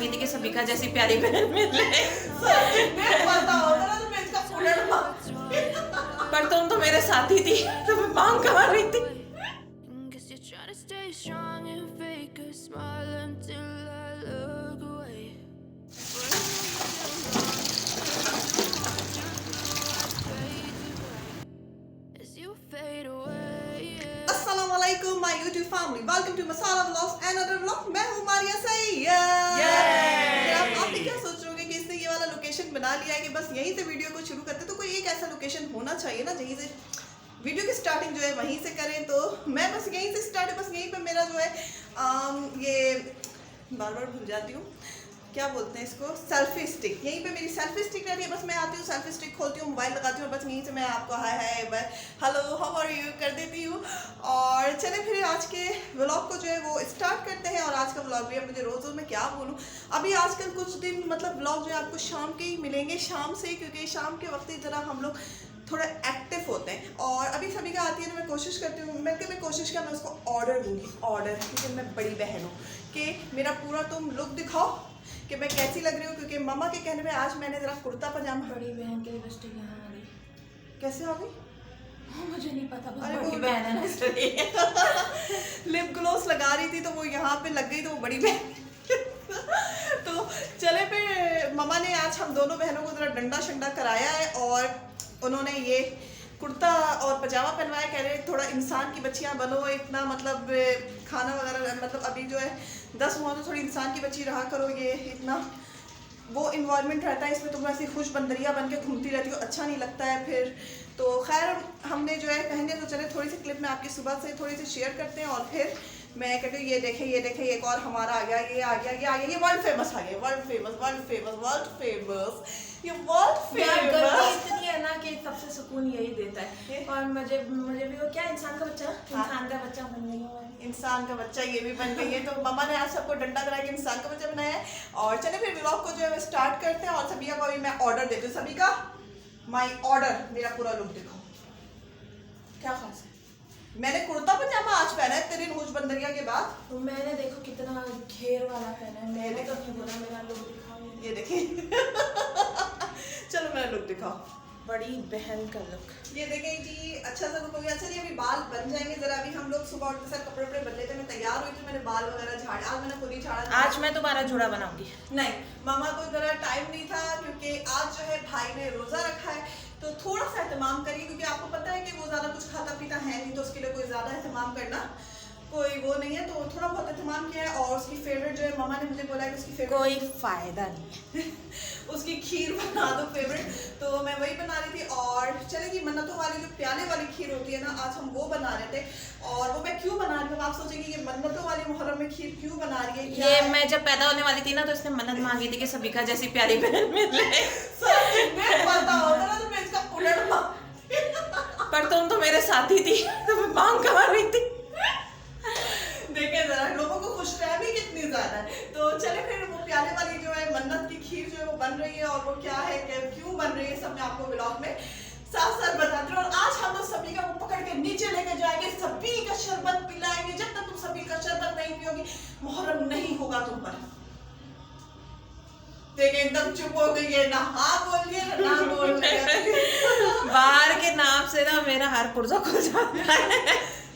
मांगी थी कि सबिका जैसी प्यारी बहन मिले। पर तुम तो मेरे साथी थी, तो मैं मांग कहाँ रही थी। Guess you're trying to stay strong and fake a smile until I look away. As you fade away. अस्सलामुअलैकुम my YouTube family, welcome to masala vlogs and other vlog. मैं हूं मारिया सैयद। आप क्या सोच रहे होंगे कि इसने ये वाला लोकेशन बना लिया है कि बस यहीं से वीडियो को शुरू करते, तो कोई एक ऐसा लोकेशन होना चाहिए ना जहीं से वीडियो की स्टार्टिंग जो है वहीं से करें। तो मैं बस यहीं से स्टार्ट, बस यहीं पे मेरा जो है ये बार बार भूल जाती हूँ, क्या बोलते हैं इसको, सेल्फी स्टिक। यहीं पे मेरी सेल्फी स्टिक रहती है। बस मैं आती हूँ, सेल्फी स्टिक खोलती हूँ, मोबाइल लगाती हूँ, बस यहीं से मैं आपको hi hi hello how are you कर देती हूँ। और चले फिर आज के व्लॉग को जो है वो स्टार्ट करते हैं। और आज का व्लॉग भी है, मुझे रोज़ रोज़ मैं क्या बोलूँ, अभी आजकल कुछ दिन मतलब व्लॉग जो है आपको शाम के ही मिलेंगे, शाम से, क्योंकि शाम के वक्त ही ज़रा हम लोग थोड़ा एक्टिव होते हैं। और अभी सभी का आती है तो मैं कोशिश करती हूँ, मैं कोशिश किया मैं उसको ऑर्डर दूँगी, ऑर्डर, क्योंकि मैं बड़ी बहन हूँ कि मेरा पूरा तुम लुक दिखाओ कि मैं कैसी लग रही हूँ। क्योंकि मम्मा के कहने पे आज मैंने ज़रा कुर्ता पजामा, बड़ी बहन की लिपस्टिक यहाँ आ गई, कैसे हो गई मुझे नहीं पता, बस अरे बड़ी वो बहन है ना। लिप ग्लोस लगा रही थी तो वो यहाँ पे लग गई, तो वो बड़ी बहन तो चले फिर मम्मा ने आज हम दोनों बहनों को ज़रा डंडा शंडा कराया है। और उन्होंने ये कुर्ता और पजामा पहनवाया, कह रहे थोड़ा इंसान की बच्चियां बनो, इतना मतलब खाना वगैरह, मतलब अभी जो है 10 हुआ तो थोड़ी इंसान की बच्ची रहा करो, ये इतना वो इन्वायरमेंट रहता है इसमें, तुम ऐसी खुश बंदरिया बन के घूमती रहती हो, अच्छा नहीं लगता है फिर। तो खैर हमने जो है पहने, तो चले थोड़ी सी क्लिप में आपकी सुबह से थोड़ी सी शेयर करते हैं। और फिर मैं कहती हूँ ये देखें एक और हमारा आ गया, ये आ गया, ये वर्ल्ड फेमस आ गया, वर्ल्ड फेमस ये वर्ल्ड फेमस इतनी है ना कि सबसे सुकून यही देता है। और मुझे भी वो क्या इंसान का बच्चा, इंसान का बच्चा बन गई हूँ, इंसान का बच्चा ये भी बन गई है। तो मम्मा ने आज सबको डंडा करा के इंसान का बच्चा बनाया है। और चले फिर व्लॉग को जो है वो स्टार्ट करते हैं। और सबिया को भी मैं ऑर्डर देती हूँ, सबिका माय ऑर्डर, मेरा पूरा लुक दिखाओ, क्या खास है। मैंने कुर्ता पजामा आज पहना है तेरी नूज बंदरिया के बाद। तो मैंने देखो कितना घेर वाला पहना है, मैंने तो नहीं बोला मेरा लुक दिखाओ, ये देखिए चलो मेरा लुक दिखाओ, बड़ी बहन का लुक। ये देखें जी, अच्छा सा लुक हो गया। अच्छा जी अभी बाल बन जाएंगे जरा, अभी हम लोग सुबह उठते सर कपड़े बदले थे, मैं तैयार हुई थी, मैंने बाल वगैरह झाड़े, आज मैंने खुद ही झाड़ा। आज मैं दोबारा जोड़ा बनाऊंगी। नहीं, मामा को जरा टाइम नहीं था, क्योंकि आज जो है भाई ने रोजा रखा है, तो थोड़ा सा एहतमाम करिए, क्योंकि आपको पता है कि वो ज़्यादा कुछ खाता पीता है नहीं, तो उसके लिए कोई ज़्यादा एहतमाम करना कोई वो नहीं है, तो थोड़ा बहुत एहतमाम किया है। और उसकी फेवरेट जो है, मामा ने मुझे बोला है कि उसकी फेवरेट कोई फायदा नहीं है उसकी खीर बना दो फेवरेट, तो मैं वही बना रही थी। और चलेगी मन्नतों वाली जो प्याले वाली खीर होती है ना, आज हम वो बना रहे थे। और वो मैं क्यों बना रही हूँ, आप सोचेंगे ये मन्नतों वाली मुहर्रम में खीर क्यों बना रही है, ये मैं जब पैदा होने वाली थी ना, तो इसने मन्नत मांगी थी कि सबिका जैसी प्यारी बहन मिले। पता होता ना तो मैं इसका उलट पर तुम तो मेरे साथी थी, तो मैं मांग कहाँ रही थी। देखें जरा लोगों को खुशफहमी कितनी ज्यादा है। तो चले फिर वो प्याले वाली जो है मन्नत की खीर जो है वो बन रही है, और वो क्या है क्यों बन रही है सब मैं आपको व्लॉग में साथ साथ बताती हूँ। और आज हम लोग सभी का पकड़ के नीचे लेके जाएंगे, सभी का शरबत पिलाएंगे, जब तक तुम सभी का शरबत नहीं पियोगी मुहर्रम नहीं होगा तुम पर। देखें एकदम चुप हो गई है, ना हाँ बोल रही है ना बोल रही है। बाहर के नाम से ना मेरा हर पुर्जा खुल जाता है।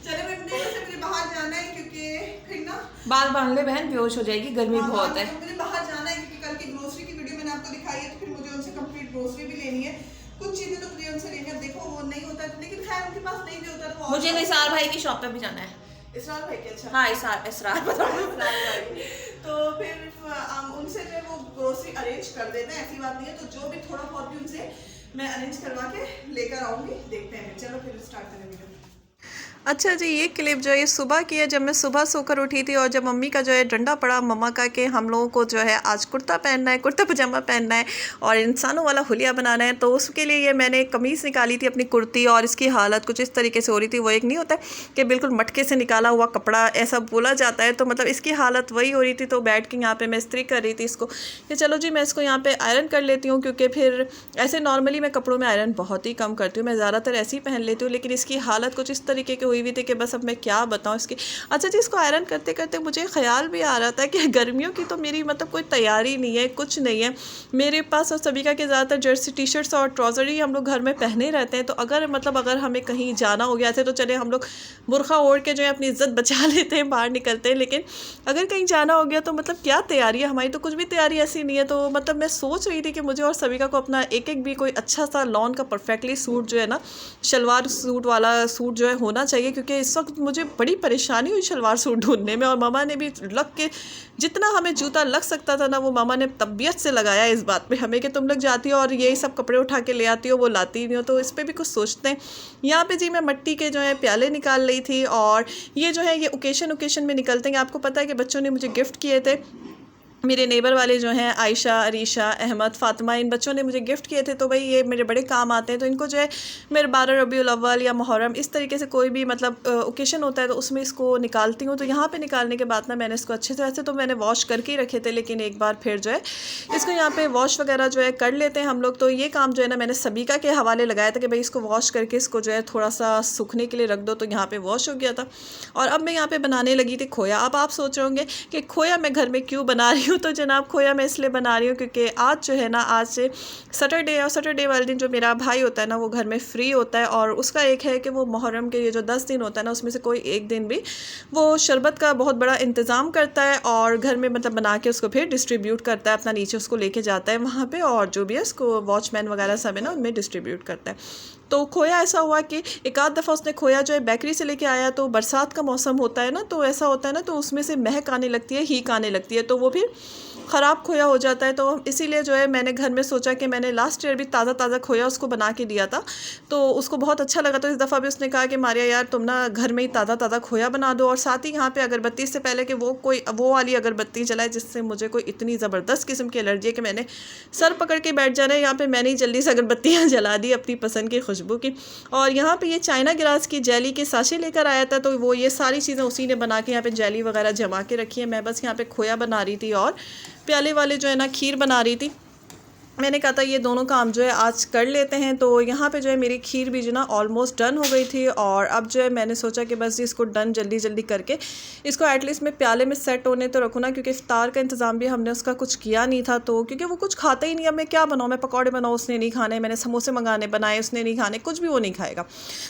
चले मुझे बाहर जाना है, क्योंकि फिर ना बाल बांध ले बहन, बेहोश हो जाएगी, गर्मी बहुत है। मुझे बाहर जाना है, क्योंकि कल की ग्रोसरी की वीडियो मैंने आपको दिखाई है, तो फिर मुझे उनसे कंप्लीट ग्रोसरी भी लेनी है। कुछ चीजें तो मुझे उनसे लेनी है, देखो वो नहीं होता, लेकिन खैर उनके पास नहीं भी होता तो मुझे निसार भाई की शॉप पे भी जाना है। इसरार भाई के, अच्छा हाँ इसरार तो फिर उनसे जो है वो ग्रोसरी अरेंज कर देते हैं, ऐसी बात नहीं है। तो जो भी थोड़ा बहुत भी उनसे मैं अरेंज करवा के लेकर आऊंगी, देखते हैं। चलो फिर स्टार्ट करें वीडियो। अच्छा जी, ये क्लिप जो है सुबह की है, जब मैं सुबह सोकर उठी थी, और जब मम्मी का जो है डंडा पड़ा मम्मा का कि हम लोगों को जो है आज कुर्ता पहनना है, कुर्ता पजामा पहनना है और इंसानों वाला हुलिया बनाना है। तो उसके लिए ये मैंने कमीज़ निकाली थी अपनी कुर्ती, और इसकी हालत कुछ इस तरीके से हो रही थी। वो एक नहीं होता कि बिल्कुल मटके से निकाला हुआ कपड़ा ऐसा बोला जाता है, तो मतलब इसकी हालत वही हो रही थी। तो बैठ के यहाँ पर मैं इस्त्री कर रही थी इसको कि चलो जी मैं इसको यहाँ पर आयरन कर लेती हूँ, क्योंकि फिर ऐसे नॉर्मली मैं कपड़ों में आयरन बहुत ही कम करती हूँ, मैं ज़्यादातर ऐसे ही पहन लेती हूँ। लेकिन इसकी हालत कुछ इस तरीके की हुई हुई हुई थी कि बस अब मैं क्या बताऊँ इसकी। अच्छा जी, इसको आयरन करते करते मुझे ख्याल भी आ रहा था कि गर्मियों की तो मेरी मतलब कोई तैयारी नहीं है, कुछ नहीं है मेरे पास। और सभी का कि ज़्यादातर जर्सी टी शर्ट्स और ट्राउज़र ही हम लोग घर में पहने रहते हैं। तो अगर मतलब अगर हमें कहीं जाना हो गया था तो चले हम लोग बुरखा ओढ़ के जो है अपनी इज़्ज़त बचा लेते हैं, बाहर निकलते हैं। लेकिन अगर कहीं जाना हो गया तो मतलब क्या तैयारी है हमारी, तो कुछ भी तैयारी ऐसी नहीं है। तो मतलब मैं सोच रही थी कि मुझे और सविका को अपना एक एक भी कोई अच्छा सा लॉन का परफेक्टली सूट जो है ना, शलवार सूट वाला सूट जो है होना चाहिए, क्योंकि इस वक्त मुझे बड़ी परेशानी हुई शलवार सूट ढूंढने में। और मामा ने भी लग के जितना हमें जूता लग सकता था ना, वो मामा ने तबीयत से लगाया इस बात पे हमें कि तुम लोग जाती हो और यही सब कपड़े उठा के ले आती हो, वो लाती नहीं हो। तो इस पर भी कुछ सोचते हैं। यहाँ पे जी मैं मिट्टी के जो है प्याले निकाल रही थी, और ये जो है ये ओकेशन में निकलते हैं। आपको पता है कि बच्चों ने मुझे गिफ्ट किए थे, मेरे नेबर वाले जो हैं आयशा, अरीशा, अहमद, फ़ातिमा, इन बच्चों ने मुझे गिफ्ट किए थे। तो भाई ये मेरे बड़े काम आते हैं। तो इनको जो है मेरे 12 रबीउल अव्वल या मुहर्रम इस तरीके से कोई भी मतलब ओकेशन होता है तो उसमें इसको निकालती हूँ। तो यहाँ पे निकालने के बाद ना मैंने इसको अच्छे तरह से तो मैंने वॉश करके ही रखे थे, लेकिन एक बार फिर जो है इसको यहाँ पे वॉश वगैरह जो है कर लेते हैं हम लोग। तो ये काम जो है ना मैंने सबिका के हवाले लगाया था कि भाई इसको वॉश करके इसको जो है थोड़ा सा सूखने के लिए रख दो। तो यहाँ पर वॉश हो गया था और अब मैं यहाँ पर बनाने लगी थी खोया। अब आप सोच रहे होंगे कि खोया मैं घर में क्यों बना रही हूँ। तो जनाब खोया मैं इसलिए बना रही हूँ क्योंकि आज जो है ना, आज से सैटरडे है और सैटरडे वाले दिन जो मेरा भाई होता है ना वो घर में फ्री होता है। और उसका एक है कि वो मुहर्रम के ये जो 10 दिन होता है ना उसमें से कोई एक दिन भी वो शरबत का बहुत बड़ा इंतज़ाम करता है और घर में मतलब बना के उसको फिर डिस्ट्रीब्यूट करता है, अपना नीचे उसको लेके जाता है वहाँ पे, और जो भी है उसको वॉचमैन वगैरह सब है ना उनमें डिस्ट्रीब्यूट करता है। तो खोया ऐसा हुआ कि एक आध दफ़ा उसने खोया जो है बेकरी से लेके आया, तो बरसात का मौसम होता है ना, तो ऐसा होता है ना, तो उसमें से महक आने लगती है, हीक आने लगती है, तो वो फिर ख़राब खोया हो जाता है। तो इसीलिए जो है मैंने घर में सोचा कि मैंने लास्ट ईयर भी ताज़ा खोया उसको बना के दिया था, तो उसको बहुत अच्छा लगा। तो इस दफ़ा भी उसने कहा कि मारिया यार तुम ना घर में ही ताज़ा खोया बना दो, और साथ ही यहाँ पे अगरबत्ती से पहले कि वो वाली अगरबत्ती जलाए जिससे मुझे कोई इतनी ज़बरदस्त किस्म की एलर्जी है कि मैंने सर पकड़ के बैठ जाना है। यहाँ पर मैंने जल्दी से अगरबत्तियाँ जला दी अपनी पसंद की खुशबू की। और यहाँ पे ये चाइना ग्रास की जेली के साशे लेकर आया था, तो वो ये सारी चीज़ें उसी ने बना के यहाँ पे जेली वगैरह जमा के रखी है। मैं बस यहाँ पे खोया बना रही थी और प्याले वाले जो है ना खीर बना रही थी। मैंने कहा था ये दोनों काम जो है आज कर लेते हैं। तो यहाँ पे जो है मेरी खीर भी जो ना ऑलमोस्ट डन हो गई थी, और अब जो है मैंने सोचा कि बस इसको डन जल्दी करके इसको एटलीस्ट मैं प्याले में सेट होने तो रखूँ ना, क्योंकि इफ्तार का इंतज़ाम भी हमने उसका कुछ किया नहीं था। तो क्योंकि वो कुछ खाता ही नहीं, अब मैं क्या बनाऊँ, मैं पकौड़े बनाऊँ उसने नहीं खाने, मैंने समोसे बनाए उसने नहीं खाने, कुछ भी वो नहीं खाएगा,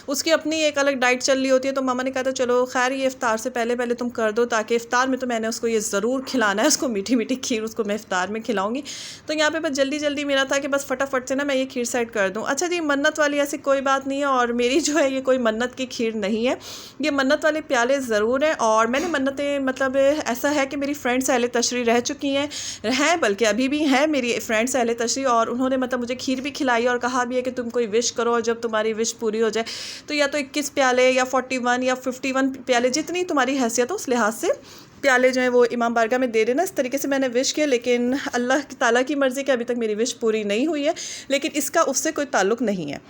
उसकी अपनी एक अलग डाइट चल रही होती है। तो मामा ने कहा था चलो खैर ये इफ्तार से पहले तुम कर दो, ताकि इफ्तार में तो मैंने उसको ये ज़रूर खिलाना है, उसको मीठी खीर उसको मैं इफ्तार में खिलाऊँगी। तो यहाँ पर बस जल्दी मेरा था कि बस फटाफट से ना मैं ये खीर सेट कर दूं। अच्छा जी, मन्नत वाली ऐसी कोई बात नहीं है, और मेरी जो है ये कोई मन्नत की खीर नहीं है, ये मन्नत वाले प्याले ज़रूर हैं। और मैंने मन्नतें मतलब ऐसा है कि मेरी फ्रेंड्स अहले तशरी रह चुकी हैं बल्कि अभी भी हैं मेरी फ्रेंड्स अहले तशरी, और उन्होंने मतलब मुझे खीर भी खिलाई और कहा भी है कि तुम कोई विश करो और जब तुम्हारी विश पूरी हो जाए तो या तो 21 प्याले या 41 या 51 प्याले, जितनी तुम्हारी हैसियत हो उस लिहाज से प्याले जो है वो इमाम बारगाह में दे देना। इस तरीके से मैंने विश किया, लेकिन अल्लाह ताला की मर्ज़ी कि अभी तक मेरी विश पूरी नहीं हुई है, लेकिन इसका उससे कोई ताल्लुक़ नहीं है।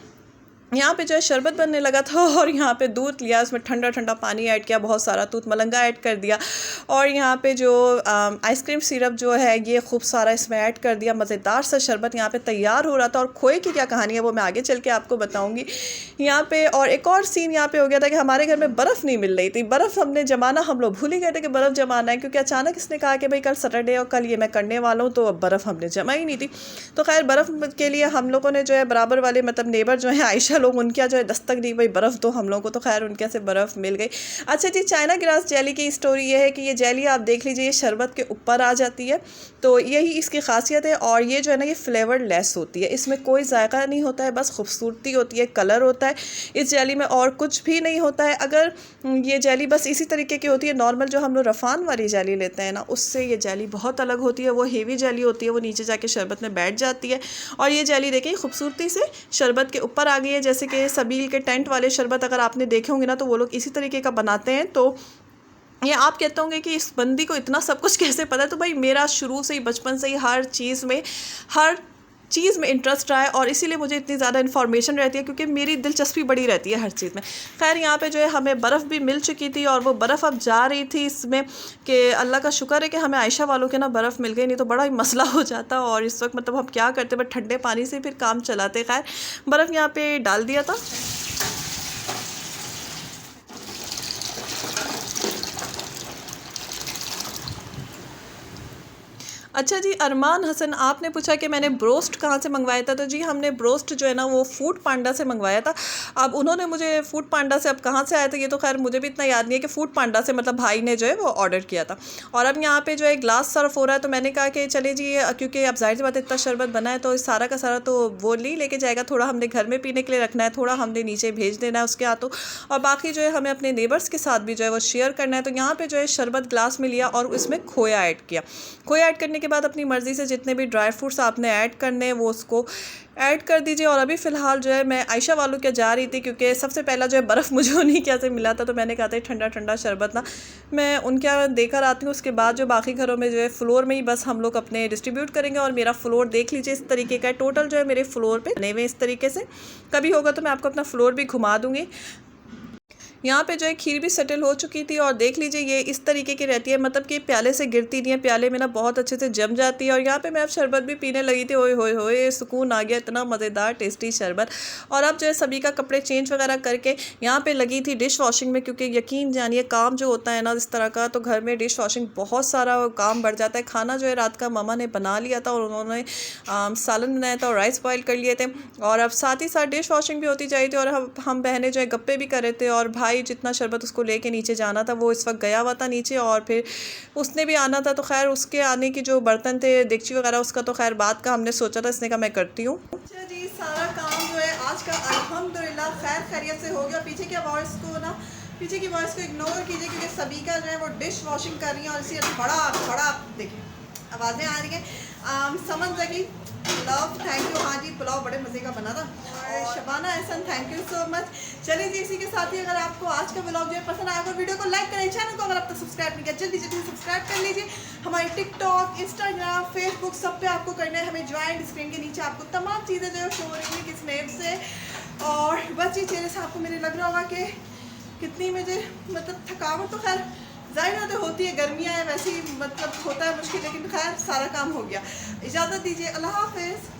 यहाँ पे जो है शरबत बनने लगा था, और यहाँ पे दूध लिया, उसमें ठंडा पानी ऐड किया, बहुत सारा दूध मलंगा ऐड कर दिया, और यहाँ पे जो आइसक्रीम सिरप जो है ये खूब सारा इसमें ऐड कर दिया। मज़ेदार सा शरबत यहाँ पे तैयार हो रहा था। और खोए की क्या कहानी है वो मैं आगे चल के आपको बताऊँगी यहाँ पे। और एक और सीन यहाँ पे हो गया था कि हमारे घर में बर्फ़ नहीं मिल रही थी। बर्फ़ हमने जमाना हम लोग भूल ही गए थे कि बर्फ़ जमाना है, क्योंकि अचानक इसने कहा कि भाई कल सैटरडे और कल ये मैं करने वाला हूँ, तो अब बर्फ़ हमने जमा ही नहीं थी। तो खैर बर्फ़ के लिए हम लोगों ने जो है बराबर वाले मतलब नेबर जो है आयशा लोग, उनके जो है दस्तक दी भाई बर्फ़ दो हम लोगों को, तो खैर उनके से बर्फ़ मिल गई। अच्छा जी, चाइना ग्रास जेली की स्टोरी ये है कि ये जेली आप देख लीजिए ये शरबत के ऊपर आ जाती है, तो यही इसकी खासियत है। और ये जो है ना ये फ्लेवर लेस होती है, इसमें कोई जायका नहीं होता है, बस खूबसूरती होती है, कलर होता है इस जेली में, और कुछ भी नहीं होता है। अगर ये जेली बस इसी तरीके की होती है नॉर्मल जो हम लोग रफ़ान वाली जेली लेते हैं ना, उससे ये जेली बहुत अलग होती है। वो हेवी जेली होती है, वो नीचे जाके शरबत में बैठ जाती है, और ये जेली देखिए खूबसूरती से शरबत के ऊपर आ गई है। जैसे कि सबील के टेंट वाले शरबत अगर आपने देखे होंगे ना, तो वो लोग इसी तरीके का बनाते हैं। तो ये आप कहते होंगे कि इस बंदी को इतना सब कुछ कैसे पता है, तो भाई मेरा शुरू से ही बचपन से ही हर चीज़ में इंटरेस्ट रहा है, और इसीलिए मुझे इतनी ज़्यादा इन्फॉर्मेशन रहती है, क्योंकि मेरी दिलचस्पी बड़ी रहती है हर चीज़ में। खैर यहाँ पे जो है हमें बर्फ़ भी मिल चुकी थी, और वो बर्फ़ अब जा रही थी इसमें, कि अल्लाह का शुक्र है कि हमें आयशा वालों के ना बर्फ़ मिल गई, नहीं तो बड़ा ही मसला हो जाता। और इस वक्त मतलब हम क्या करते, बट ठंडे पानी से फिर काम चलाते। खैर बर्फ़ यहाँ पर डाल दिया था। अच्छा जी, अरमान हसन आपने पूछा कि मैंने ब्रोस्ट कहाँ से मंगवाया था। तो जी हमने ब्रोस्ट जो है ना वो फूड पांडा से मंगवाया था। अब उन्होंने मुझे फूड पांडा से अब कहाँ से आया था ये तो खैर मुझे भी इतना याद नहीं है कि फूड पांडा से मतलब भाई ने जो है वो ऑर्डर किया था। और अब यहाँ पे जो है ग्लास सर्व हो रहा है, तो मैंने कहा कि चले जी, क्योंकि अब जाहिर सी बात है इतना शरबत बना है तो सारा का सारा तो वो नहीं लेके जाएगा, थोड़ा हमने घर में पीने के लिए रखना है, थोड़ा हमने नीचे भेज देना है उसके हाथों, और बाकी जो है हमें अपने नेबर्स के साथ भी जो है वो शेयर करना है। तो यहाँ पे जो है शरबत ग्लास में लिया और उसमें खोया ऐड किया। खोया ऐड करने के बाद अपनी मर्ज़ी से जितने भी ड्राई फ्रूट्स आपने ऐड करने हैं वो उसको ऐड कर दीजिए। और अभी फ़िलहाल जो है मैं आयशा वालों के जा रही थी, क्योंकि सबसे पहला जो है बर्फ़ मुझे उन्हीं के यहाँ से मिला था, तो मैंने कहा था ठंडा ठंडा शरबत ना मैं उनके यहाँ देकर आती हूँ। उसके बाद जो बाकी घरों में जो है फ्लोर में ही बस हम लोग अपने डिस्ट्रीब्यूट करेंगे। और मेरा फ्लोर देख लीजिए इस तरीके का है, टोटल जो है मेरे फ्लोर पे बने हुए इस तरीके से। कभी होगा तो मैं आपको अपना फ्लोर भी घुमा दूँगी। यहाँ पे जो है खीर भी सेटल हो चुकी थी, और देख लीजिए ये इस तरीके की रहती है, मतलब कि प्याले से गिरती नहीं है, प्याले में ना बहुत अच्छे से जम जाती है। और यहाँ पे मैं अब शरबत भी पीने लगी थी। ओए होए होए, सुकून आ गया, इतना मज़ेदार टेस्टी शरबत। और अब जो है सभी का कपड़े चेंज वगैरह करके यहाँ पे लगी थी डिश वॉशिंग में, क्योंकि यकीन जानिए काम जो होता है ना इस तरह का, तो घर में डिश वॉशिंग बहुत सारा काम बढ़ जाता है। खाना जो है रात का ममा ने बना लिया था, और उन्होंने सालन बनाया था और राइस बॉयल कर लिए थे, और अब साथ ही साथ डिश वॉशिंग भी होती जाई थी। और हम बहनें जो है गप्पे भी कर रहे थे, और भाई जितना शरबत उसको लेके नीचे जाना था वो इस वक्त गया हुआ था नीचे, और फिर उसने भी आना था। तो खैर उसके आने की जो बर्तन थे देगची वगैरह उसका तो खैर बात का हमने सोचा था, इसने कहा मैं करती हूँ। अच्छा जी, सारा काम जो है आज का अल्हम्दुलिल्लाह खैर खैरियत से हो गया। पीछे की वॉइस को इग्नोर कीजिए, क्योंकि सभी का जो है वो डिश वॉशिंग कर रही है, और इसी बड़ा देखिए आवाज़ें आ रही हैं। समझ लगी, पुलाव थैंक यू। हाँ जी, पुलाव बड़े मज़े का बना था। और Shabana Ehsan thank you so much. चलिए जी, इसी के साथ ही अगर आपको आज का व्लॉग जो है पसंद आया, वीडियो को लाइक करें, चैनल को अगर आप तक सब्सक्राइब नहीं किया जल्दी सब्सक्राइब कर लीजिए। हमारे टिकटॉक, इंस्टाग्राम, फेसबुक सब पे आपको करना है हमें ज्वाइन। स्क्रीन के नीचे आपको तमाम चीज़ें जो है शो हो रही है किस नेम से। और बस ये चेहरे से आपको मेरे लग रहा होगा कि कितनी मुझे मतलब थकावट तो खैर ज़ाहिर तो होती है, गर्मियाँ है वैसे ही मतलब होता है मुश्किल, लेकिन खैर सारा काम हो गया। इजाज़त दीजिए, अल्लाह हाफ़िज़।